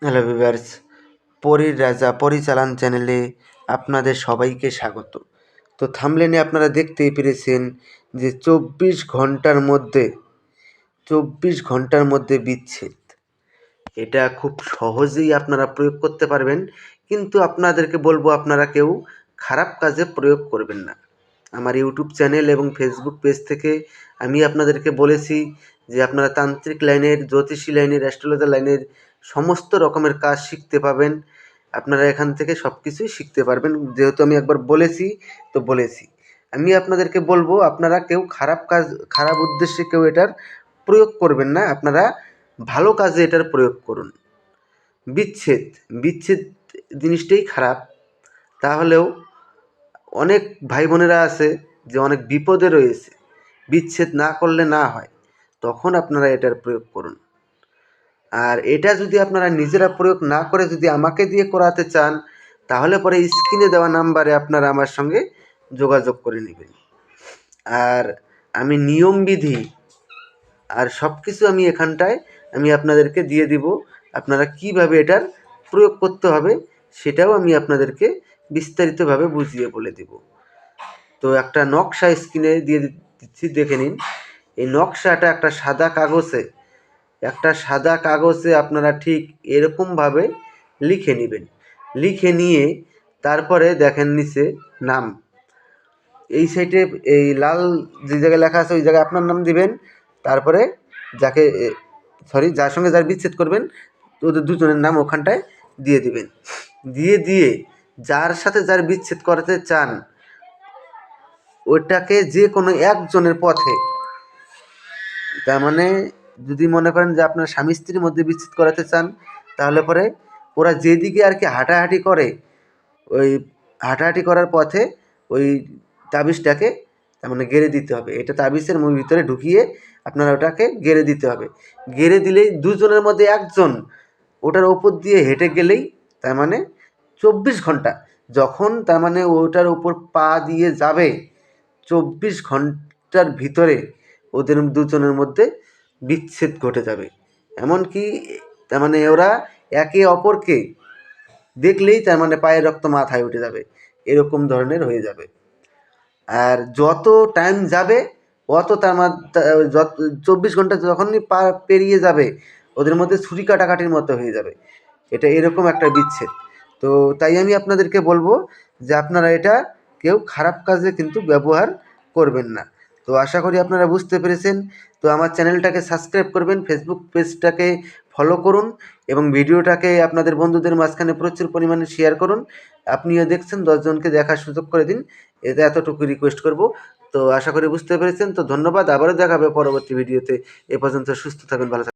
Hello viewers, পরীর রাজা পরিচালন চ্যানেলে আপনাদের সবাইকে স্বাগত। তো থাম্বনেলে আপনারা দেখতেই পেরেছেন যে 24 ঘন্টার মধ্যে বিচ্ছেদ। এটা খুব সহজেই আপনারা প্রয়োগ করতে পারবেন, কিন্তু আপনাদেরকে বলবো আপনারা কেউ খারাপ কাজে প্রয়োগ করবেন না। আমার ইউটিউব চ্যানেল এবং ফেসবুক পেজ থেকে আমি আপনাদেরকে বলেছি যে আপনারা তান্ত্রিক লাইনের, জ্যোতিষী লাইনের, অ্যাস্ট্রোলজার লাইনের সমস্ত রকমের কাজ শিখতে পাবেন। আপনারা এখান থেকে সব কিছুই শিখতে পারবেন। যেহেতু আমি একবার বলেছি তো বলেছি। আমি আপনাদেরকে বলবো আপনারা কেউ খারাপ উদ্দেশ্যে কেউ এটার প্রয়োগ করবেন না। আপনারা ভালো কাজে এটার প্রয়োগ করুন। বিচ্ছেদ বিচ্ছেদ জিনিসটাই খারাপ। তাহলেও অনেক ভাই বোনেরা আছে যে অনেক বিপদে রয়েছে, বিচ্ছেদ না করলে না হয়, তখন আপনারা এটার প্রয়োগ করুন। আর এটা যদি আপনারা নিজেরা প্রয়োগ না করে যদি আমাকে দিয়ে করাতে চান, তাহলে পরে স্ক্রিনে দেওয়া নাম্বারে আপনারা আমার সঙ্গে যোগাযোগ করে নেবেন। আর আমি নিয়মবিধি আর সব কিছু আমি এখানটায় আমি আপনাদেরকে দিয়ে দিব। আপনারা কিভাবে এটার প্রয়োগ করতে হবে সেটাও আমি আপনাদেরকে বিস্তারিতভাবে বুঝিয়ে বলে দেব। তো একটা নকশা স্ক্রিনে দিয়ে দিচ্ছি, দেখে নিন। এই নকশাটা একটা সাদা কাগজে আপনারা ঠিক এরকমভাবে লিখে নেবেন। লিখে নিয়ে তারপরে দেখেন নিচে নাম, এই সাইডে এই লাল যে জায়গায় লেখা আছে ওই জায়গায় আপনার নাম দিবেন। তারপরে যার সঙ্গে যার বিচ্ছেদ করবেন ওদের দুজনের নাম ওখানটায় দিয়ে দিবেন। দিয়ে যার সাথে যার বিচ্ছেদ করাতে চান ওইটাকে যে কোনো একজনের পথে, তার মানে যদি মনে করেন যে আপনার স্বামী স্ত্রীর মধ্যে বিচ্ছেদ করাতে চান, তাহলে পরে ওরা যেদিকে আর কি হাঁটাহাঁটি করে ওই হাঁটাহাঁটি করার পথে ওই তাবিজটাকে তার মানে গেড়ে দিতে হবে। এটা তাবিজের ভিতরে ঢুকিয়ে আপনারা ওটাকে গেড়ে দিতে হবে। গেড়ে দিলেই দুজনের মধ্যে একজন ওটার ওপর দিয়ে হেঁটে গেলেই তার মানে 24 ঘন্টা, যখন তার মানে ওটার উপর পা দিয়ে যাবে 24 ঘন্টার ভিতরে ওদের দুজনের মধ্যে বিচ্ছেদ ঘটে যাবে। এমনকি তার মানে ওরা একে অপরকে দেখলেই তার মানে পায়ের রক্ত মাথায় উঠে যাবে, এরকম ধরনের হয়ে যাবে। আর যত টাইম যাবে অত তার 24 ঘন্টা যখনই পেরিয়ে যাবে ওদের মধ্যে ছুরি কাটাকাটির মতো হয়ে যাবে। এটা এরকম একটা বিচ্ছেদ। তো তাই আমি আপনাদেরকে বলবো যে আপনারা এটা কেউ খারাপ কাজে কিন্তু ব্যবহার করবেন না। তো আশা করি আপনারা বুঝতে পেরেছেন। তো আমার চ্যানেলটাকে সাবস্ক্রাইব করবেন, ফেসবুক পেজটাকে ফলো করুন এবং ভিডিওটাকে আপনাদের বন্ধুদের মাঝখানে প্রচুর পরিমাণে শেয়ার করুন। আপনিও দেখছেন 10 জনকে দেখার সুযোগ করে দিন, এটা এতটুকু রিকোয়েস্ট করব। তো আশা করি বুঝতে পেরেছেন। তো ধন্যবাদ, আবারও দেখা হবে পরবর্তী ভিডিওতে। এ পর্যন্ত সুস্থ থাকবেন, ভালো থাকবেন।